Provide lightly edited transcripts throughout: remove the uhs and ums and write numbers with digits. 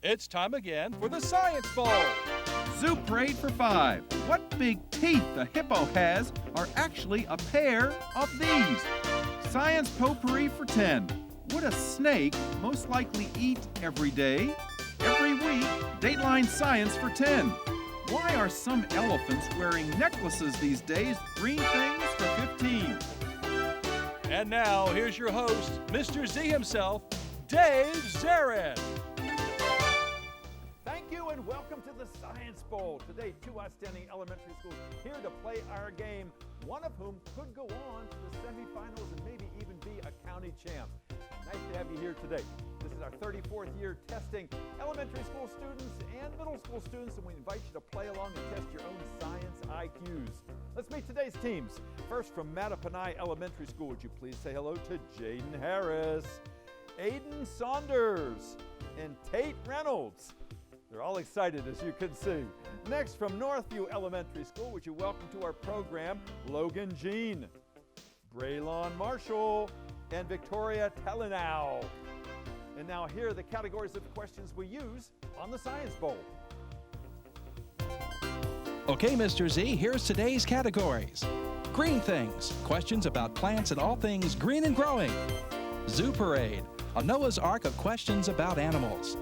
It's time again for the Science Bowl. Zoo Parade for 5. What big teeth a hippo has are actually a pair of these. Science Potpourri for 10. Would a snake most likely eat every day? Every week, Dateline Science for 10. Why are some elephants wearing necklaces these days? Green things for 15. And now, here's your host, Mr. Z himself, Dave Zarin. Thank you and welcome to the Science Bowl. Today, two outstanding elementary schools here to play our game, one of whom could go on to the semifinals and maybe even be a county champ. Nice to have you here today. This is our 34th year testing elementary school students and middle school students, and we invite you to play along and test your own science IQs. Let's meet today's teams. First, from Mattaponi Elementary School, would you please say hello to Jaden Harris, Aiden Saunders, and Tate Reynolds. They're all excited, as you can see. Next, from Northview Elementary School, would you welcome to our program Logan Jean, Braylon Marshall, and Victoria Telenow. And now here are the categories of the questions we use on the Science Bowl. Okay, Mr. Z, here's today's categories. Green things, questions about plants and all things green and growing. Zoo Parade, a Noah's Ark of questions about animals.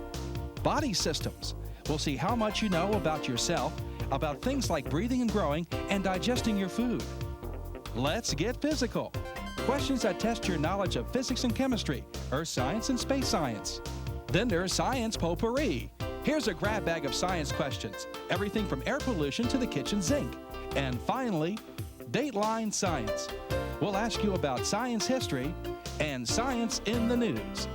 Body systems, we'll see how much you know about yourself, about things like breathing and growing, and digesting your food. Let's get physical. Questions that test your knowledge of physics and chemistry, earth science and space science. Then there's Science Potpourri. Here's a grab bag of science questions, everything from air pollution to the kitchen sink. And finally, Dateline Science. We'll ask you about science history and science in the news.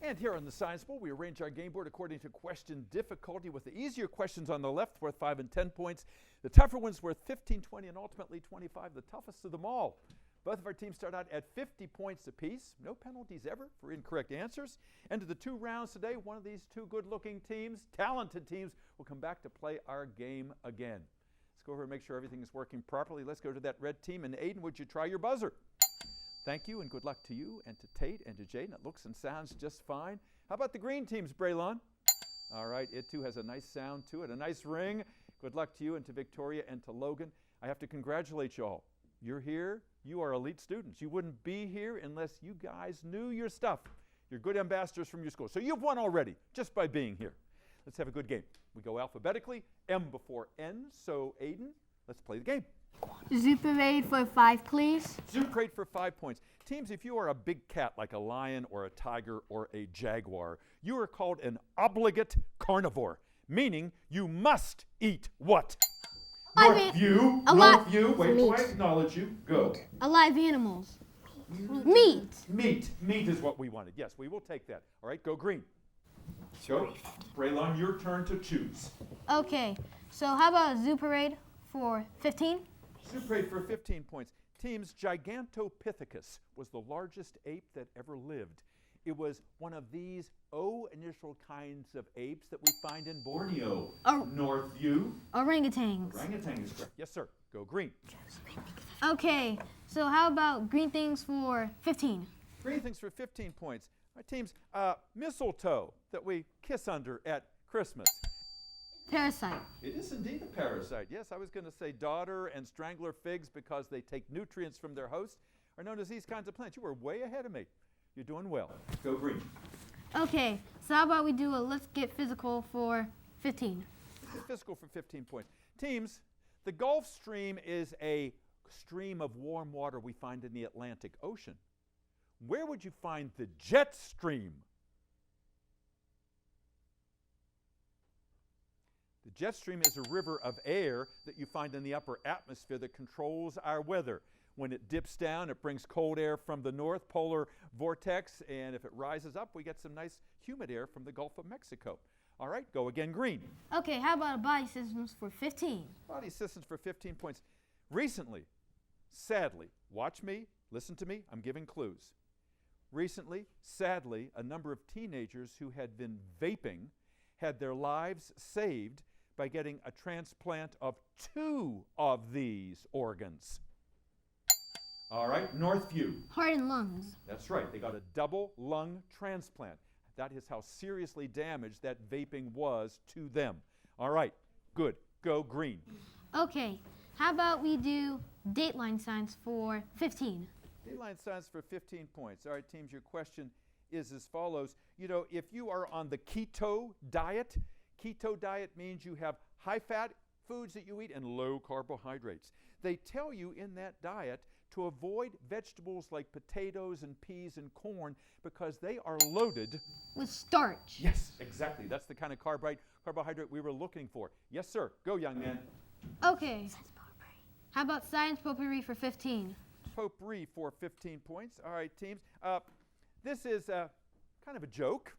And here on the Science Bowl, we arrange our game board according to question difficulty, with the easier questions on the left worth 5 and 10 points, the tougher ones worth 15, 20, and ultimately 25, the toughest of them all. Both of our teams start out at 50 points apiece. No penalties ever for incorrect answers. And to the two rounds today, one of these two good-looking teams, talented teams, will come back to play our game again. Let's go over and make sure everything is working properly. Let's go to that red team. And Aiden, would you try your buzzer? Thank you, and good luck to you and to Tate and to Jaden. It looks and sounds just fine. How about the green teams, Braylon? All right, it too has a nice sound to it, a nice ring. Good luck to you and to Victoria and to Logan. I have to congratulate you all. You're here. You are elite students. You wouldn't be here unless you guys knew your stuff. You're good ambassadors from your school. So you've won already just by being here. Let's have a good game. We go alphabetically, M before N. So Aiden, let's play the game. Zoo Parade for 5, please. Zoo Parade for 5 points. Teams, if you are a big cat like a lion or a tiger or a jaguar, you are called an obligate carnivore, meaning you must eat what? Northview, wait till I acknowledge you. Go. Alive animals. Meat. Meat is what we wanted. Yes, we will take that. All right, go green. Go. Braylon, your turn to choose. Okay, so how about Zoo Parade for 15? Zoo Parade for 15 points. Teams, Gigantopithecus was the largest ape that ever lived. It was one of these O-initial kinds of apes that we find in Borneo. Northview. Orangutans. Orangutan is correct. Yes, sir. Go green. Okay, so how about green things for 15? Green things for 15 points. Our teams, mistletoe that we kiss under at Christmas. Parasite. It is indeed a parasite. Yes, I was going to say dodder and strangler figs because they take nutrients from their host are known as these kinds of plants. You were way ahead of me. You're doing well. Go green. Okay, so how about we do a let's get physical for 15? Let's get physical for 15 points. Teams, the Gulf Stream is a stream of warm water we find in the Atlantic Ocean. Where would you find the jet stream? The jet stream is a river of air that you find in the upper atmosphere that controls our weather. When it dips down, it brings cold air from the north polar vortex, and if it rises up, we get some nice humid air from the Gulf of Mexico. All right, go again green. Okay, how about body systems for 15? Body systems for 15 points. Recently, sadly, watch me, listen to me, I'm giving clues. Recently, sadly, a number of teenagers who had been vaping had their lives saved by getting a transplant of 2 of these organs. All right, Northview. Heart and lungs. That's right. They got a double lung transplant. That is how seriously damaged that vaping was to them. All right, good. Go green. Okay, how about we do dateline signs for 15? Dateline signs for 15 points. All right, teams, your question is as follows. You know, if you are on the keto diet means you have high-fat foods that you eat and low carbohydrates. They tell you in that diet to avoid vegetables like potatoes and peas and corn because they are loaded With starch. Yes, exactly. That's the kind of carbohydrate we were looking for. Yes, sir. Go, young man. Okay. How about science potpourri for 15? Potpourri for 15 points. All right, teams. This is kind of a joke.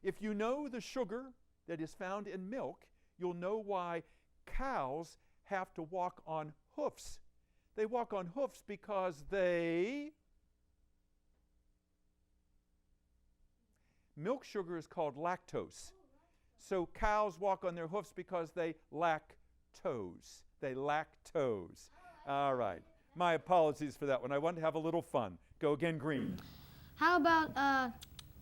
If you know the sugar that is found in milk, you'll know why cows have to walk on hoofs. They walk on hoofs because milk sugar is called lactose. So cows walk on their hoofs because they lack toes. They lack toes. All right. My apologies for that one. I wanted to have a little fun. Go again, green. How about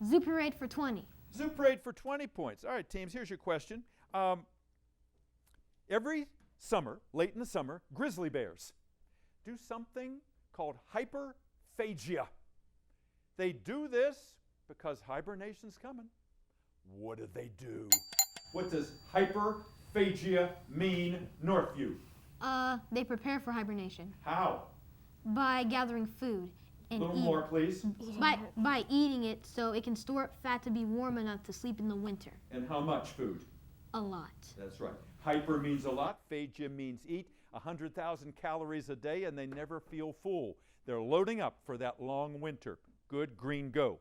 zoo parade for 20? Zoo parade for 20 points. All right, teams, here's your question. Every summer, late in the summer, grizzly bears do something called hyperphagia. They do this because hibernation's coming. What do they do? What does hyperphagia mean, Northview? They prepare for hibernation How? by gathering food A and little eating. more, please. By eating it so it can store up fat to be warm enough to sleep in the winter. And how much food? A lot. That's right. Hyper means a lot. Phagia means eat. 100,000 calories a day, and they never feel full. They're loading up for that long winter. Good, green, go.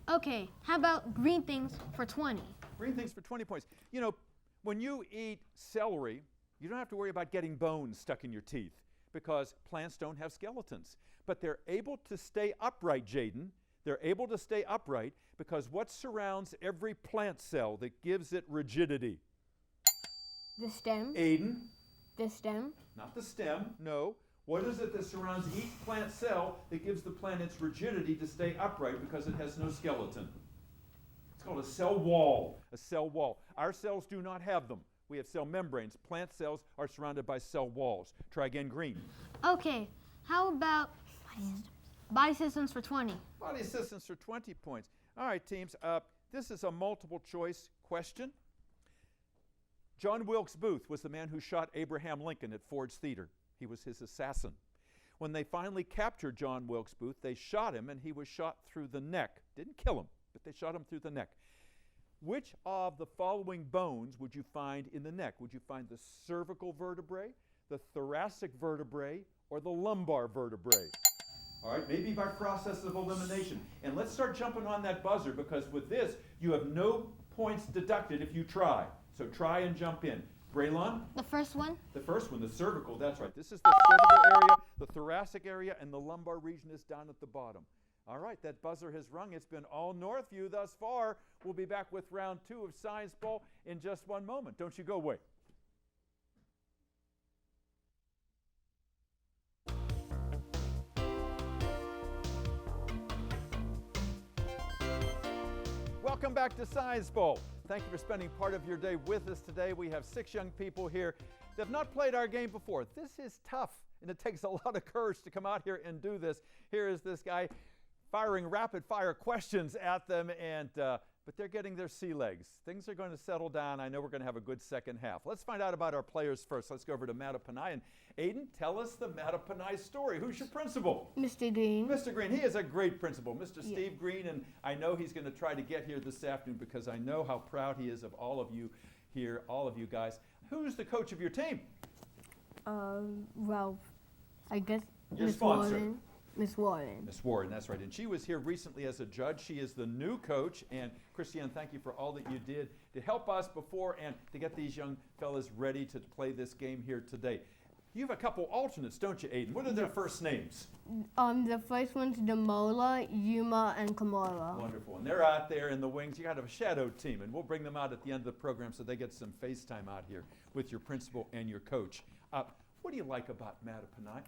Okay, how about green things for 20? Green things for 20 points. You know, when you eat celery, you don't have to worry about getting bones stuck in your teeth because plants don't have skeletons. But they're able to stay upright, Jaden. They're able to stay upright because what surrounds every plant cell that gives it rigidity? The stem. Aiden? The stem. Not the stem, no. What is it that surrounds each plant cell that gives the plant its rigidity to stay upright because it has no skeleton? It's called a cell wall. A cell wall. Our cells do not have them. We have cell membranes. Plant cells are surrounded by cell walls. Try again, green. Okay, how about body systems for 20? Body systems for 20 points. All right, teams. This is a multiple choice question. John Wilkes Booth was the man who shot Abraham Lincoln at Ford's Theater. He was his assassin. When they finally captured John Wilkes Booth, they shot him and he was shot through the neck. Didn't kill him, but they shot him through the neck. Which of the following bones would you find in the neck? Would you find the cervical vertebrae, the thoracic vertebrae, or the lumbar vertebrae? All right, maybe by process of elimination. And let's start jumping on that buzzer because with this, you have no points deducted if you try. So try and jump in. Braylon? The first one? The first one, the cervical, that's right. This is the cervical area, the thoracic area, and the lumbar region is down at the bottom. All right, that buzzer has rung. It's been all Northview thus far. We'll be back with round 2 of Science Bowl in just one moment. Don't you go away. Welcome back to Science Bowl. Thank you for spending part of your day with us today. We have 6 young people here that have not played our game before. This is tough, and it takes a lot of courage to come out here and do this. Here is this guy firing rapid-fire questions at them, but they're getting their sea legs. Things are going to settle down. I know we're going to have a good second half. Let's find out about our players first. Let's go over to Mattaponi. And Aiden, tell us the Mattaponi story. Who's your principal? Mr. Green. Mr. Green, he is a great principal, Mr. Steve Green, and I know he's going to try to get here this afternoon because I know how proud he is of all of you here, all of you guys. Who's the coach of your team? Well, I guess Your Miss sponsor. Warren. Miss Warren. Miss Warren, that's right. And she was here recently as a judge. She is the new coach. And Christiane, thank you for all that you did to help us before and to get these young fellas ready to play this game here today. You have a couple alternates, don't you, Aiden? What are their first names? The first one's Demola, Yuma, and Kamara. Wonderful. And they're out there in the wings. You got a shadow team, and we'll bring them out at the end of the program so they get some FaceTime out here with your principal and your coach. What do you like about Mattaponi?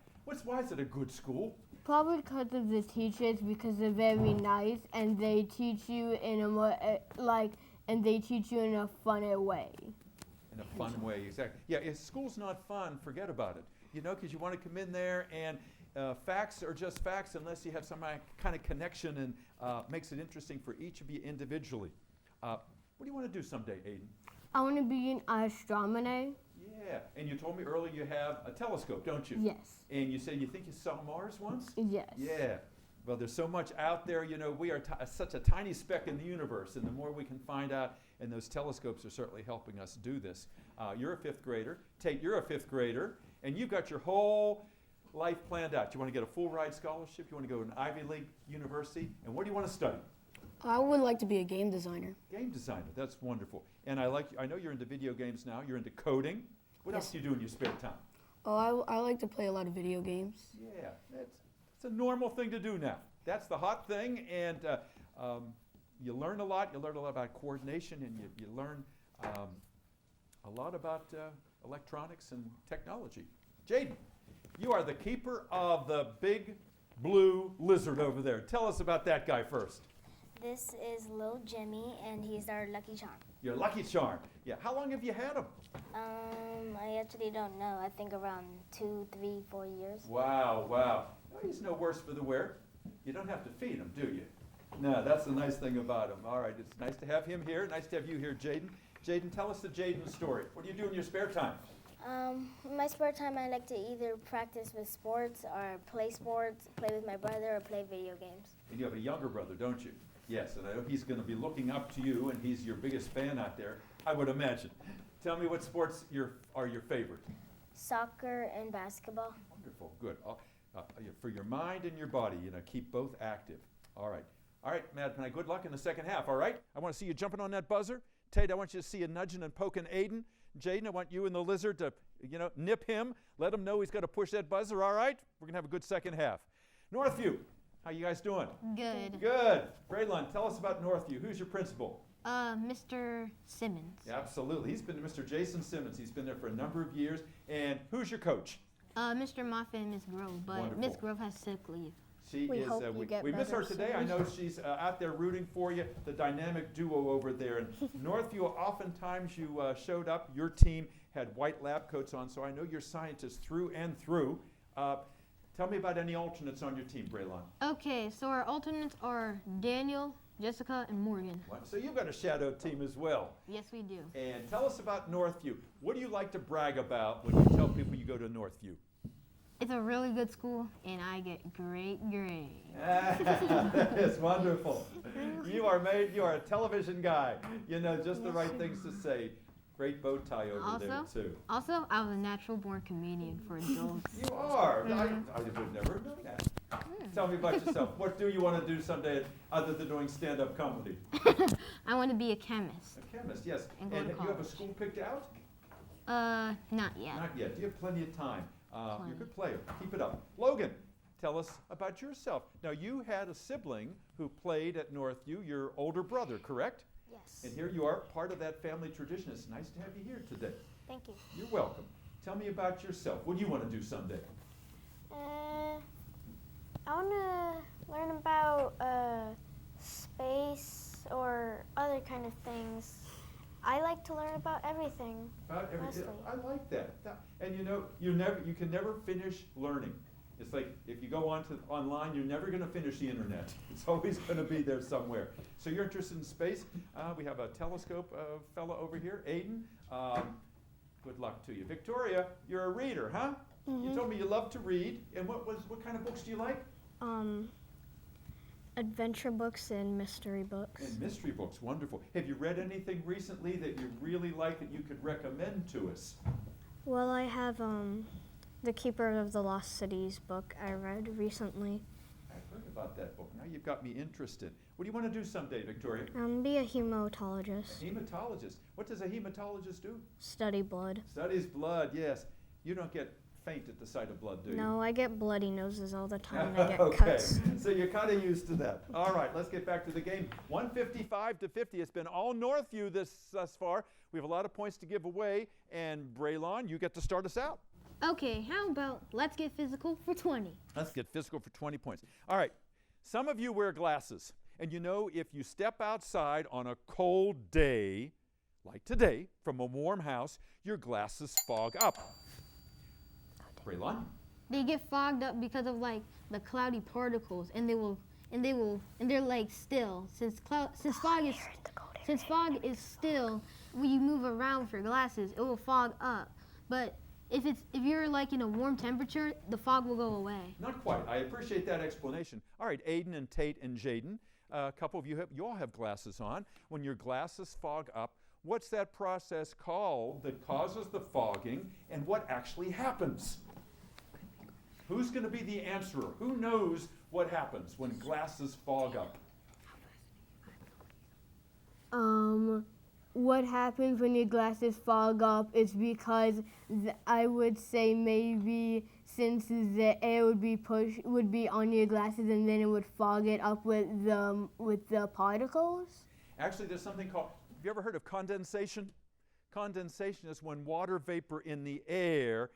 Why is it a good school? Probably because of the teachers, because they're very nice and they teach you in a more and they teach you in a funner way. In a fun way, exactly. Yeah, if school's not fun, forget about it. You know, because you want to come in there and facts are just facts unless you have some kind of connection and makes it interesting for each of you individually. What do you want to do someday, Aiden? I want to be an astronomer. Yeah, and you told me earlier you have a telescope, don't you? Yes. And you said you think you saw Mars once? Yes. Yeah. Well, there's so much out there. You know, we are such a tiny speck in the universe, and the more we can find out, and those telescopes are certainly helping us do this. You're a fifth grader. Tate, you're a fifth grader, and you've got your whole life planned out. You want to get a full ride scholarship. You want to go to an Ivy League university. And what do you want to study? I would like to be a game designer. Game designer. That's wonderful. And I know you're into video games now. You're into coding. What else do you do in your spare time? Oh, I like to play a lot of video games. Yeah, it's a normal thing to do now. That's the hot thing, and you learn a lot. You learn a lot about coordination, and you learn a lot about electronics and technology. Jaden, you are the keeper of the big blue lizard over there. Tell us about that guy first. This is Lil Jimmy, and he's our lucky charm. Your lucky charm. Yeah. How long have you had him? I actually don't know. I think around 2, 3, 4 years. Wow. Well, he's no worse for the wear. You don't have to feed him, do you? No, that's the nice thing about him. All right, it's nice to have him here. Nice to have you here, Jaden. Jaden, tell us the Jaden story. What do you do in your spare time? In my spare time, I like to either practice with sports or play sports, play with my brother, or play video games. And you have a younger brother, don't you? Yes, and I know he's going to be looking up to you, and he's your biggest fan out there, I would imagine. Tell me what sports are your favorite? Soccer and basketball. Wonderful, good. For your mind and your body, keep both active. All right, Matt, good luck in the second half, all right? I want to see you jumping on that buzzer. Tate, I want you to see you nudging and poking Aiden. Jaden, I want you and the lizard to, nip him. Let him know he's got to push that buzzer, all right? We're going to have a good second half. Northview, how you guys doing? Good. Good. Braylon, tell us about Northview. Who's your principal? Mr. Simmons. Yeah, absolutely. He's been Mr. Jason Simmons. He's been there for a number of years. And who's your coach? Mr. Moffitt and Miss Grove, but Wonderful. Miss Grove has sick leave. She We is. hope you get we miss her better today. I know she's out there rooting for you. The dynamic duo over there. And Northview, oftentimes you showed up. Your team had white lab coats on, so I know you're scientists through and through. Tell me about any alternates on your team, Braylon. Okay, so our alternates are Daniel, Jessica, and Morgan. So you've got a shadow team as well. Yes, we do. And tell us about Northview. What do you like to brag about when you tell people you go to Northview? It's a really good school, and I get great grades. That is wonderful. You are a television guy. Just the right things to say. Great bow tie over there, too. Also, I was a natural-born comedian for adults. You are. I would never have known that. Tell me about yourself. What do you want to do someday other than doing stand-up comedy? I want to be a chemist. A chemist, yes. And And go to you have a college. school picked out? Not yet. Not yet. You have plenty of time. You're a good player. Keep it up. Logan, tell us about yourself. Now, you had a sibling who played at Northview, your older brother, correct? Yes. And here you are, part of that family tradition. It's nice to have you here today. Thank you. You're welcome. Tell me about yourself. What do you want to do someday? I want to learn about space or other kind of things. I like to learn about everything. About everything. Mostly. I like that. And you can never finish learning. It's like if you go online, you're never going to finish the internet. It's always going to be there somewhere. So you're interested in space. We have a telescope fellow over here, Aiden. Good luck to you. Victoria, you're a reader, huh? You told me you love to read. And what kind of books do you like? Adventure books and mystery books. And mystery books, wonderful. Have you read anything recently that you really like that you could recommend to us? Well, I have The Keeper of the Lost Cities book I read recently. I've heard about that book. Now you've got me interested. What do you want to do someday, Victoria? Be a hematologist. Hematologist. What does a hematologist do? Study blood. Studies blood, yes. You don't get faint at the sight of blood, do you? No, I get bloody noses all the time. I get Okay, cuts. so you're kind of used to that. All right, let's get back to the game. 155-50. It's been all Northview thus far. We have a lot of points to give away. And Braylon, you get to start us out. Okay, how about let's get physical for 20? Let's get physical for 20 points. All right, some of you wear glasses, and you know if you step outside on a cold day, like today, from a warm house, your glasses fog up. Braylon? They get fogged up because of like the cloudy particles, and they're like still. Since fog is still, when you move around with your glasses, it will fog up. But if you're like in a warm temperature, the fog will go away. Not quite. I appreciate that explanation. All right, Aiden and Tate and Jaden, a couple of you all have glasses on. When your glasses fog up, what's that process called that causes the fogging, and what actually happens? Who's going to be the answerer? Who knows what happens when glasses fog up? What happens when your glasses fog up is because I would say maybe since the air would be on your glasses and then it would fog it up with the particles. Actually, there's something called, have you ever heard of condensation? Condensation is when water vapor in the air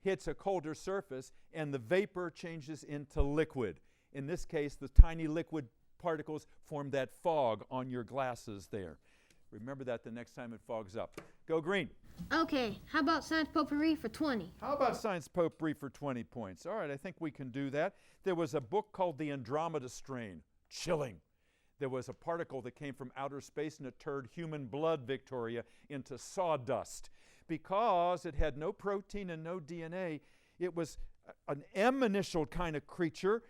hits a colder surface and the vapor changes into liquid. In this case, the tiny liquid particles form that fog on your glasses there. Remember that the next time it fogs up. Go green. Okay, how about science potpourri for 20? How about science potpourri for 20 points? All right, I think we can do that. There was a book called The Andromeda Strain. Chilling. There was a particle that came from outer space and it turned human blood, Victoria, into sawdust. Because it had no protein and no DNA, it was an M-initialed kind of creature,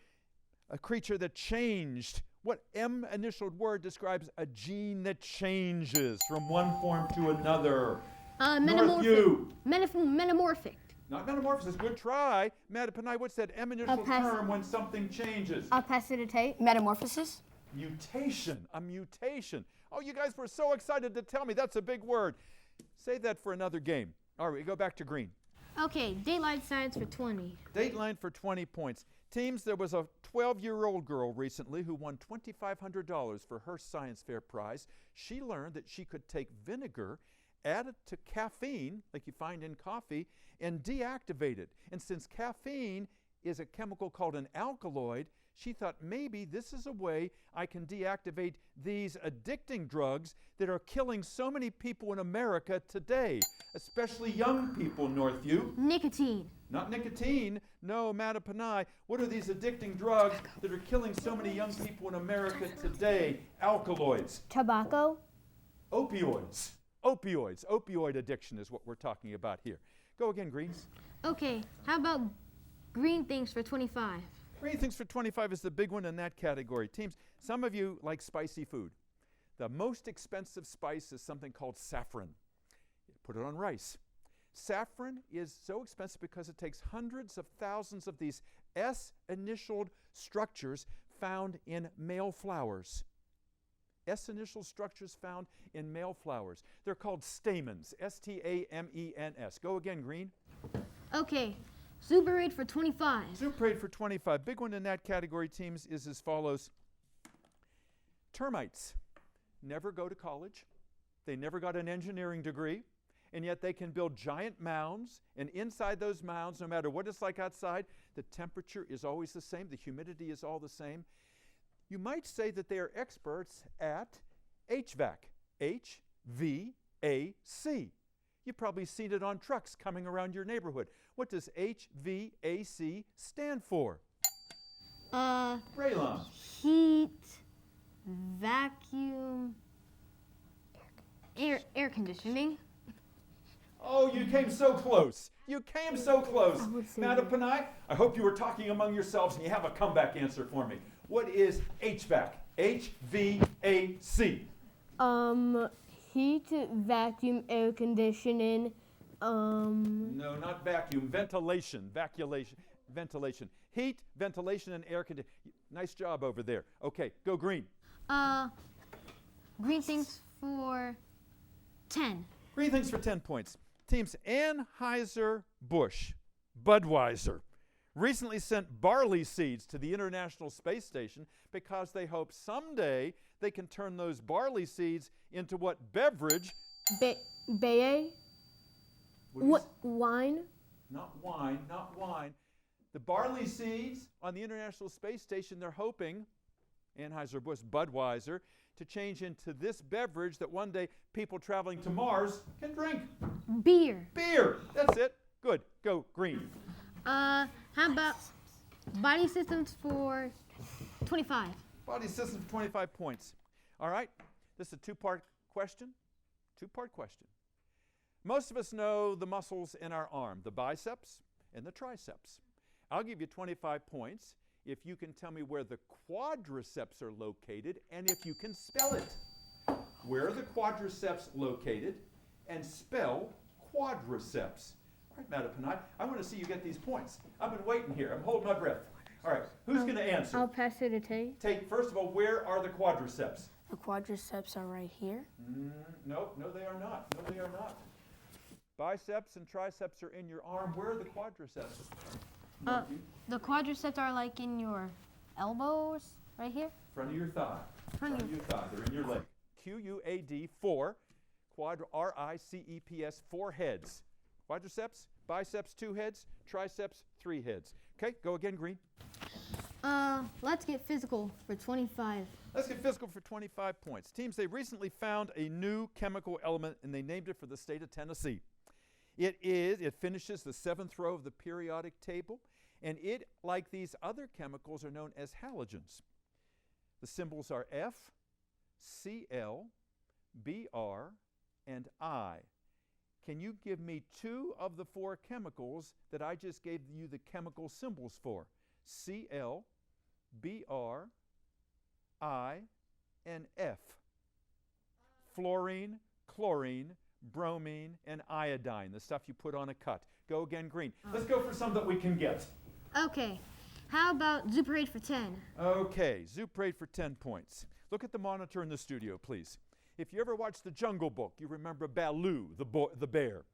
a creature that changed. What M-initialed word describes a gene that changes from one form to another? Northview. Metamorphic. Not metamorphosis, good try. Mattaponi, what's that M-initial term when something changes? Precipitate. Metamorphosis. Mutation, a mutation. Oh, you guys were so excited to tell me. That's a big word. Save that for another game. All right, we go back to green. Okay, daylight science for 20. Dateline for 20 points. Teams, there was a 12-year-old girl recently who won $2,500 for her science fair prize. She learned that she could take vinegar, add it to caffeine, like you find in coffee, and deactivate it. And since caffeine is a chemical called an alkaloid, she thought maybe this is a way I can deactivate these addicting drugs that are killing so many people in America today, especially young people, Northview. Nicotine. Not nicotine. No, Mattaponi. What are these addicting drugs that are killing so many young people in America today? Alkaloids. Tobacco. Opioids. Opioids. Opioid addiction is what we're talking about here. Go again, Greens. Okay, how about green things for 25? Green things for 25 is the big one in that category. Teams, some of you like spicy food. The most expensive spice is something called saffron. Put it on rice. Saffron is so expensive because it takes hundreds of thousands of these S-initialed structures found in male flowers. S-initial structures found in male flowers. They're called stamens, S-T-A-M-E-N-S. Go again, Green. Okay, Superade for 25. Superade for 25. Big one in that category, teams, is as follows. Termites never go to college. They never got an engineering degree, and yet they can build giant mounds, and inside those mounds, no matter what it's like outside, the temperature is always the same, the humidity is all the same. You might say that they are experts at HVAC, H-V-A-C. You've probably seen it on trucks coming around your neighborhood. What does HVAC stand for? Braylon. Heat, vacuum, air conditioning. Oh, you came so close. You came so close. Mattaponi, I hope you were talking among yourselves and you have a comeback answer for me. What is HVAC? H-V-A-C. Heat, vacuum, air conditioning. No, not vacuum. Ventilation. Ventilation. Heat, ventilation, and air conditioning. Nice job over there. Okay, go green. Green things for 10. Green things for 10 points. Teams Anheuser-Busch, Budweiser, recently sent barley seeds to the International Space Station because they hope someday they can turn those barley seeds into what beverage? Wine. Not wine, not wine. The barley seeds on the International Space Station, they're hoping, Anheuser-Busch Budweiser, to change into this beverage that one day people traveling to Mars can drink. Beer. Beer. That's it. Good. Go, green. How about body systems for 25? Body system for 25 points. All right. This is a two-part question. Two-part question. Most of us know the muscles in our arm, the biceps and the triceps. I'll give you 25 points if you can tell me where the quadriceps are located and if you can spell it. Where are the quadriceps located? And spell quadriceps. All right, Mattaponi, I want to see you get these points. I've been waiting here. I'm holding my breath. All right, who's going to answer? I'll pass it to Tate. Tate, first of all, where are the quadriceps? The quadriceps are right here. No, they are not. No, they are not. Biceps and triceps are in your arm. Where are the quadriceps? The quadriceps are like in your elbows, right here. Front of your thigh. Front of your thigh. They're in your leg. Q-U-A-D, 4. R-I-C-E-P-S, 4 heads. Quadriceps, biceps, 2 heads. Triceps, 3 heads. Okay, go again, green. Let's get physical for 25. Let's get physical for 25 points. Teams, they recently found a new chemical element and they named it for the state of Tennessee. It finishes the 7th row of the periodic table, and it, like these other chemicals, are known as halogens. The symbols are F, Cl, Br, and I. Can you give me 2 of the 4 chemicals that I just gave you the chemical symbols for? Cl, Br, I, and F. Fluorine, chlorine, bromine, and iodine, the stuff you put on a cut. Go again, green. Let's go for some that we can get. Okay. How about Zuparade for 10? Okay, Zuparade for 10 points. Look at the monitor in the studio, please. If you ever watched The Jungle Book, you remember Baloo, the bear.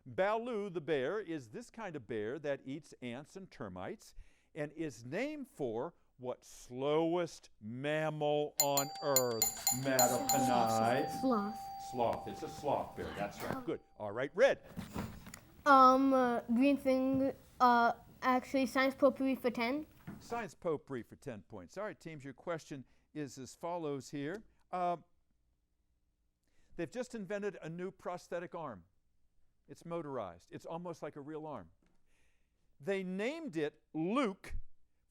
Baloo, the bear, is this kind of bear that eats ants and termites and is named for what slowest mammal on earth, Mattaponi? Sloth. Sloth. It's a sloth bear. That's right. Good. All right, red. Green thing, actually, science potpourri for 10. Science potpourri for 10 points. All right, teams, your question is as follows here. They've just invented a new prosthetic arm. It's motorized. It's almost like a real arm. They named it Luke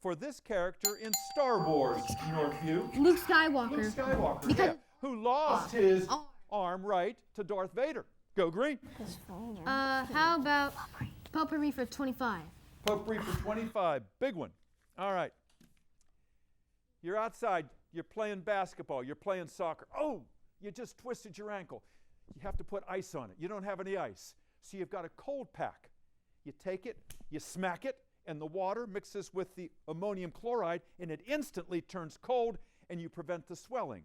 for this character in Star Wars, Northview. Luke Skywalker. Luke Skywalker, Because yeah, who lost his arm, right, to Darth Vader. Go green. How about potpourri for 25? Potpourri for 25. Big one. All right. You're outside. You're playing basketball. You're playing soccer. Oh, you just twisted your ankle. You have to put ice on it. You don't have any ice. So you've got a cold pack. You take it, you smack it, and the water mixes with the ammonium chloride, and it instantly turns cold, and you prevent the swelling.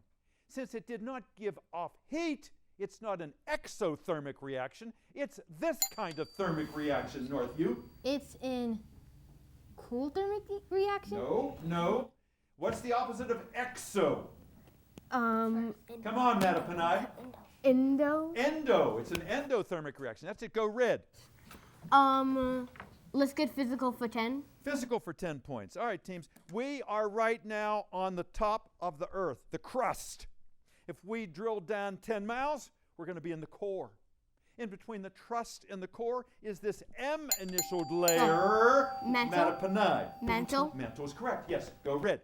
Since it did not give off heat, it's not an exothermic reaction. It's this kind of thermic reaction, Northview. It's in cool thermic reaction? No. What's the opposite of exo? Um, Come on, Mattaponi. Endo. Endo. It's an endothermic reaction. That's it. Go red. Let's get physical for 10. Physical for 10 points. All right, teams. We are right now on the top of the Earth, the crust. If we drill down 10 miles, we're going to be in the core. In between the crust and the core is this M-initialed layer. Mantle. Mattaponi. Mantle. Mantle is correct. Yes. Go red.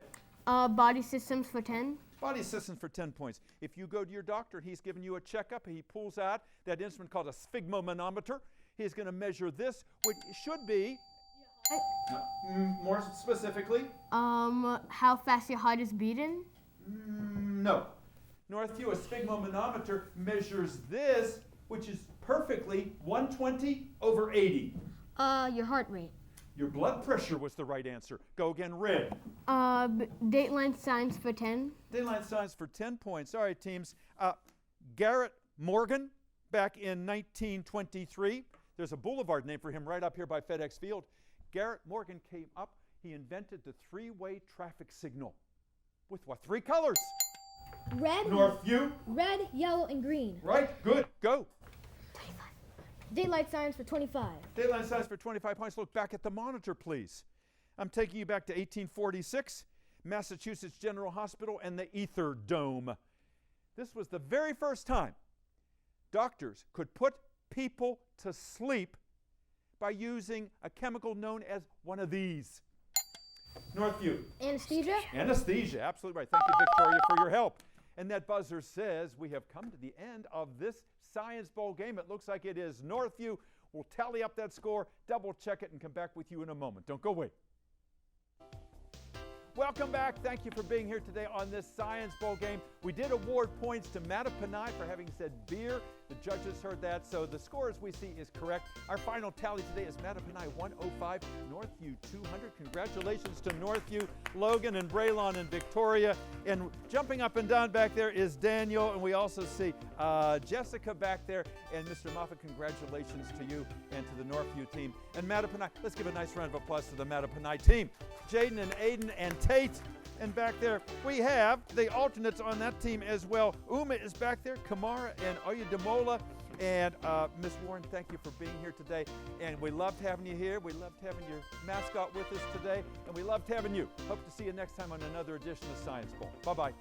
Body systems for 10. Body systems for 10 points. If you go to your doctor and he's giving you a checkup, he pulls out that instrument called a sphygmomanometer. He's going to measure this, which should be, more specifically, how fast your heart is beating. No. Northview, a sphygmomanometer measures this, which is perfectly 120/80. Your heart rate. Your blood pressure was the right answer. Go again, red. Dateline science for 10. Daylight science for 10 points. All right, teams. Garrett Morgan, back in 1923. There's a boulevard named for him right up here by FedEx Field. Garrett Morgan came up. He invented the 3-way traffic signal. With what 3 colors? Red, Northview. red, yellow, and green. Right, good, go. Daylight science for 25. Daylight science for 25 points. Look back at the monitor, please. I'm taking you back to 1846, Massachusetts General Hospital and the Ether Dome. This was the very first time doctors could put people to sleep by using a chemical known as one of these. Northview. Anesthesia? Anesthesia, absolutely right. Thank you, Victoria, for your help. And that buzzer says we have come to the end of this Science Bowl game. It looks like it is Northview. We'll tally up that score, double check it, and come back with you in a moment. Don't go away. Welcome back. Thank you for being here today on this Science Bowl game. We did award points to Mattaponi for having said beer. The judges heard that, so the score as we see is correct. Our final tally today is Mattaponi 105, Northview 200. Congratulations to Northview, Logan and Braylon and Victoria. And jumping up and down back there is Daniel, and we also see Jessica back there. And Mr. Moffat, congratulations to you and to the Northview team. And Mattaponi, let's give a nice round of applause to the Mattaponi team. Jaden and Aiden and Tate. And back there, we have the alternates on that team as well. Uma is back there, Kamara and Oyedemola. And Miss Warren, thank you for being here today. And we loved having you here. We loved having your mascot with us today. And we loved having you. Hope to see you next time on another edition of Science Bowl. Bye-bye.